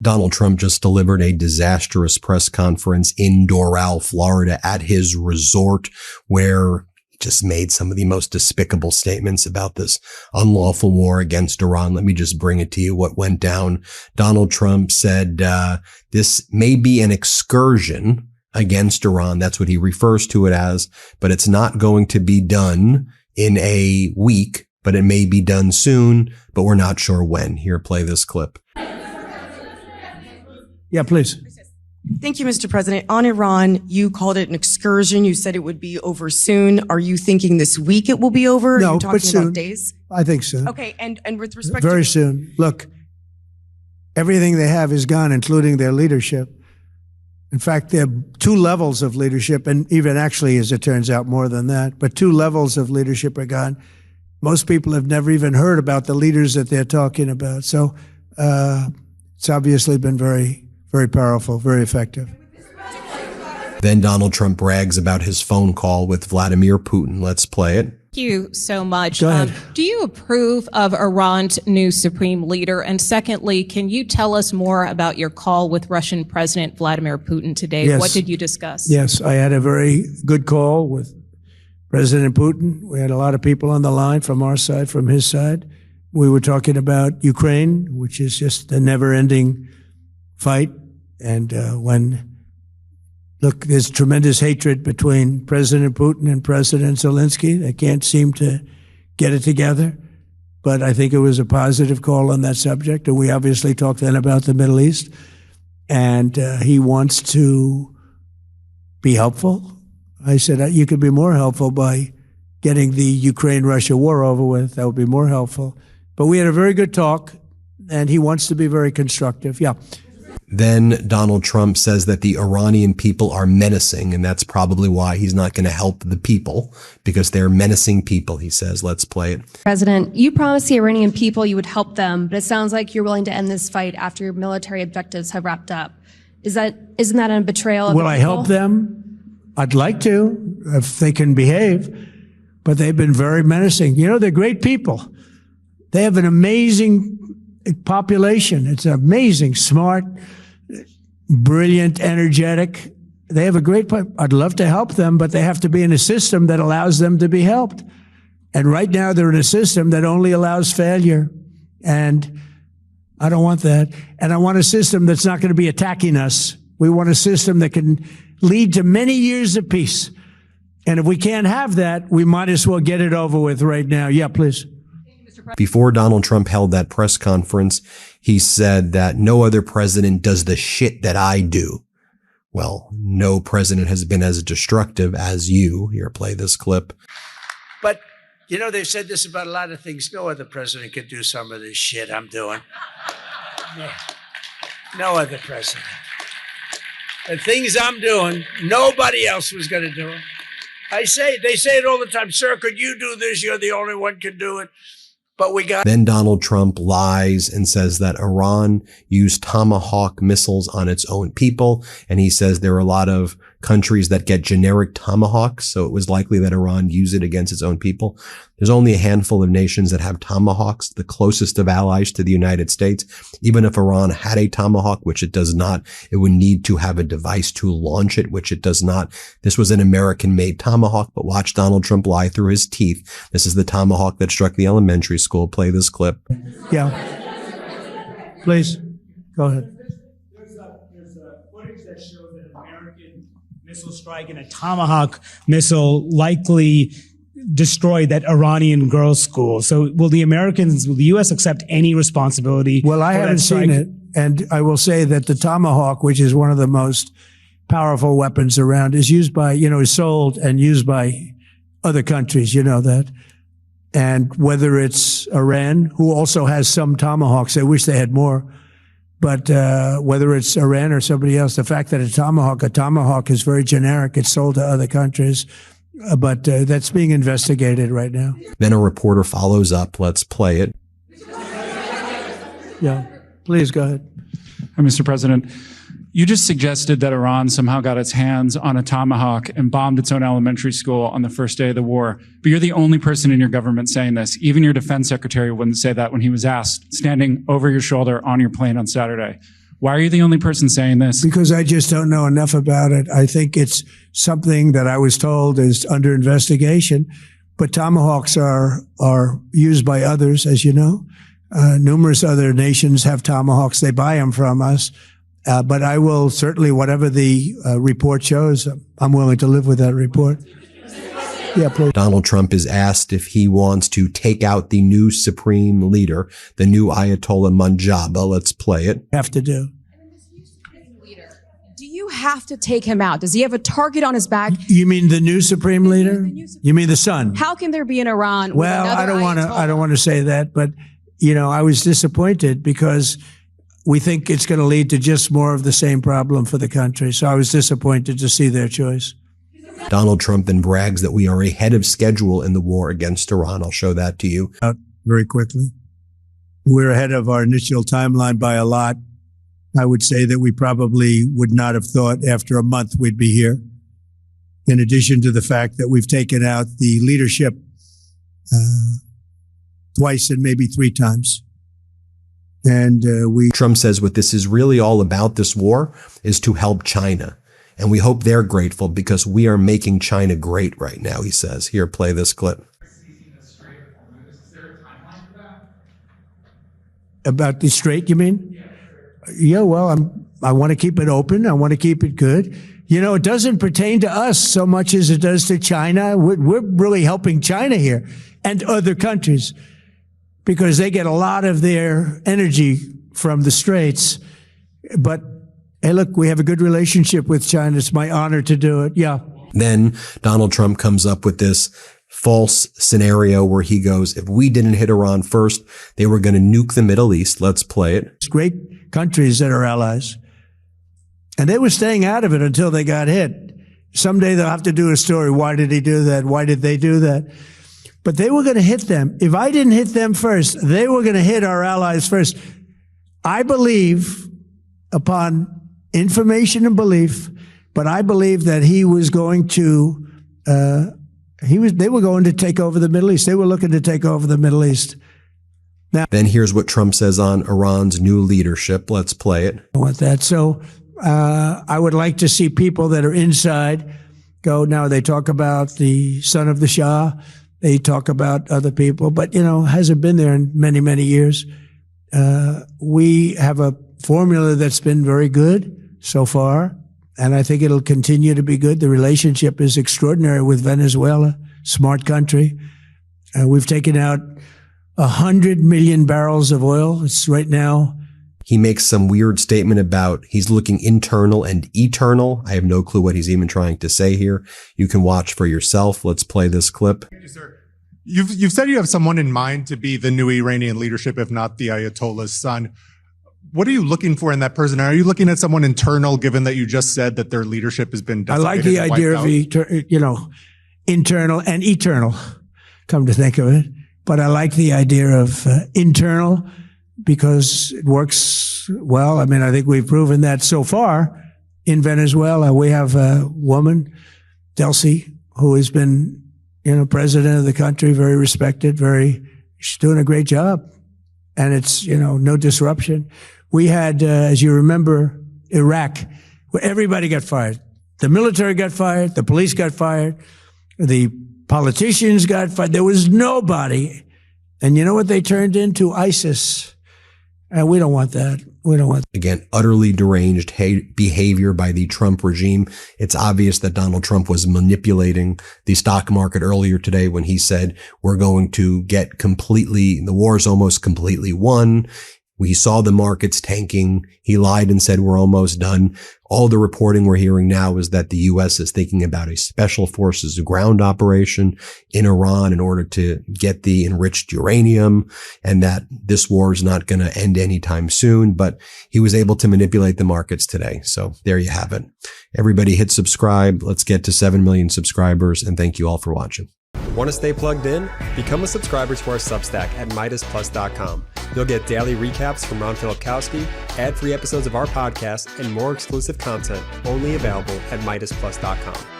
Donald Trump just delivered a disastrous press conference in Doral, Florida at his resort, where he just made some of the most despicable statements about this unlawful war against Iran. Let me just bring it to you what went down. Donald Trump said this may be an excursion against Iran. That's what he refers to it as, but it's not going to be done in a week, but it may be done soon, but we're not sure when. Here, play this clip. Yeah, please. Thank you, Mr. President. On Iran, you called it an excursion. You said it would be over soon. Are you thinking this week it will be over? No, Are you talking but soon. about days? I think soon. Okay, and with respect Very to soon. Look, everything they have is gone, including their leadership. In fact, there are two levels of leadership, and even actually, as it turns out, more than that. But two levels of leadership are gone. Most people have never even heard about the leaders that they're talking about. So it's obviously been very, very powerful, very effective. Then Donald Trump brags about his phone call with Vladimir Putin. Let's play it. Thank you so much. Go ahead. Do you approve of Iran's new supreme leader? And secondly, can you tell us more about your call with Russian President Vladimir Putin today? Yes. What did you discuss? Yes, I had a very good call with President Putin. We had a lot of people on the line from our side, from his side. We were talking about Ukraine, which is just a never-ending fight. And look, there's tremendous hatred between President Putin and President Zelensky. They can't seem to get it together. But I think it was a positive call on that subject. And we obviously talked then about the Middle East. And he wants to be helpful. I said, you could be more helpful by getting the Ukraine-Russia war over with. That would be more helpful. But we had a very good talk, and he wants to be very constructive. Yeah. Then Donald Trump says that the Iranian people are menacing, and that's probably why he's not going to help the people, because they're menacing people, he says. Let's play it. President, you promised the Iranian people you would help them, but it sounds like you're willing to end this fight after your military objectives have wrapped up. Isn't that a betrayal of the Will I people? help them? I'd like to, if they can behave, but they've been very menacing. You know, they're great people. They have an amazing population. It's amazing, smart, brilliant, energetic. They have a great, I'd love to help them, but they have to be in a system that allows them to be helped. And right now they're in a system that only allows failure. And I don't want that. And I want a system that's not going to be attacking us. We want a system that can lead to many years of peace. And if we can't have that, we might as well get it over with right now. Yeah, please. Before Donald Trump held that press conference, he said that no other president does the shit that I do. Well, no president has been as destructive as you. Here, play this clip. But, you know, they've said this about a lot of things. No other president could do some of this shit I'm doing. No other president. The things I'm doing, nobody else was going to do it. They say it all the time. Sir, could you do this? You're the only one can do it. But we got. Then Donald Trump lies and says that Iran used Tomahawk missiles on its own people. And he says there are a lot of countries that get generic Tomahawks. So it was likely that Iran used it against its own people. There's only a handful of nations that have Tomahawks, the closest of allies to the United States. Even if Iran had a Tomahawk, which it does not, it would need to have a device to launch it, which it does not. This was an American-made Tomahawk, but watch Donald Trump lie through his teeth. This is the Tomahawk that struck the elementary school. Play this clip. Yeah. Please, go ahead. There's footage that shows that an American missile strike and a Tomahawk missile likely destroyed that Iranian girls' school. So will the U.S. accept any responsibility? Well, I haven't seen it. And I will say that the Tomahawk, which is one of the most powerful weapons around, is used by, is sold and used by other countries. You know that. And whether it's Iran, who also has some Tomahawks, I wish they had more. But whether it's Iran or somebody else, the fact that a Tomahawk is very generic. It's sold to other countries. But that's being investigated right now. Then a reporter follows up. Let's play it. Yeah, please go ahead. Mr. President, you just suggested that Iran somehow got its hands on a Tomahawk and bombed its own elementary school on the first day of the war. But you're the only person in your government saying this. Even your defense secretary wouldn't say that when he was asked, standing over your shoulder on your plane on Saturday. Why are you the only person saying this? Because I just don't know enough about it. I think it's something that I was told is under investigation, but tomahawks are used by others, as you know. Numerous other nations have tomahawks. They buy them from us. But I will certainly, whatever the report shows, I'm willing to live with that report. Yeah, please. Donald Trump is asked if he wants to take out the new supreme leader, the new Ayatollah Manjaba. Let's play it. Have to do. Do you have to take him out? Does he have a target on his back? You mean the new supreme leader? You mean the son? How can there be an Iran? Well, I don't want to say that, but I was disappointed because we think it's going to lead to just more of the same problem for the country. So I was disappointed to see their choice. Donald Trump then brags that we are ahead of schedule in the war against Iran. I'll show that to you. Very quickly. We're ahead of our initial timeline by a lot. I would say that we probably would not have thought after a month we'd be here. In addition to the fact that we've taken out the leadership twice and maybe 3 times. And Trump says what this is really all about, this war, is to help China. And we hope they're grateful because we are making China great right now, he says. Here, play this clip. About the Strait, you mean? Yeah, well, I want to keep it open. I want to keep it good. It doesn't pertain to us so much as it does to China. We're really helping China here and other countries because they get a lot of their energy from the Straits. But hey, look, we have a good relationship with China. It's my honor to do it. Yeah. Then Donald Trump comes up with this false scenario where he goes, if we didn't hit Iran first, they were going to nuke the Middle East. Let's play it. It's great countries that are allies. And they were staying out of it until they got hit. Someday they'll have to do a story. Why did he do that? Why did they do that? But they were going to hit them. If I didn't hit them first, they were going to hit our allies first. I believe, upon information and belief, but I believe that he was going to, they were going to take over the Middle East. They were looking to take over the Middle East. Now, then here's what Trump says on Iran's new leadership. Let's play it. I want that. So I would like to see people that are inside go. Now they talk about the son of the Shah. They talk about other people, but hasn't been there in many, many years. We have a formula that's been very good so far, and I think it'll continue to be good. The relationship is extraordinary with Venezuela, smart country. We've taken out 100 million barrels of oil. It's right now. He makes some weird statement about he's looking internal and eternal. I have no clue what he's even trying to say here. You can watch for yourself. Let's play this clip. Thank you, sir. You've said you have someone in mind to be the new Iranian leadership, if not the Ayatollah's son. What are you looking for in that person? Are you looking at someone internal, given that you just said that their leadership has been decimated? I like the idea of, internal and eternal, come to think of it. But I like the idea of internal because it works well. I mean, I think we've proven that so far in Venezuela. We have a woman, Delcy, who has been, president of the country, very respected, she's doing a great job. And it's, no disruption. We had, as you remember, Iraq, where everybody got fired. The military got fired. The police got fired. The politicians got fired. There was nobody. And you know what they turned into? ISIS. And we don't want that. We don't want that. Again, utterly deranged behavior by the Trump regime. It's obvious that Donald Trump was manipulating the stock market earlier today when he said we're going to get the war's almost completely won. We saw the markets tanking. He lied and said we're almost done. All the reporting we're hearing now is that the U.S. is thinking about a special forces ground operation in Iran in order to get the enriched uranium, and that this war is not going to end anytime soon. But he was able to manipulate the markets today. So there you have it. Everybody hit subscribe. Let's get to 7 million subscribers, and thank you all for watching. Want to stay plugged in? Become a subscriber to our Substack at MeidasPlus.com. You'll get daily recaps from Ron Filipkowski, ad-free episodes of our podcast, and more exclusive content only available at MeidasPlus.com.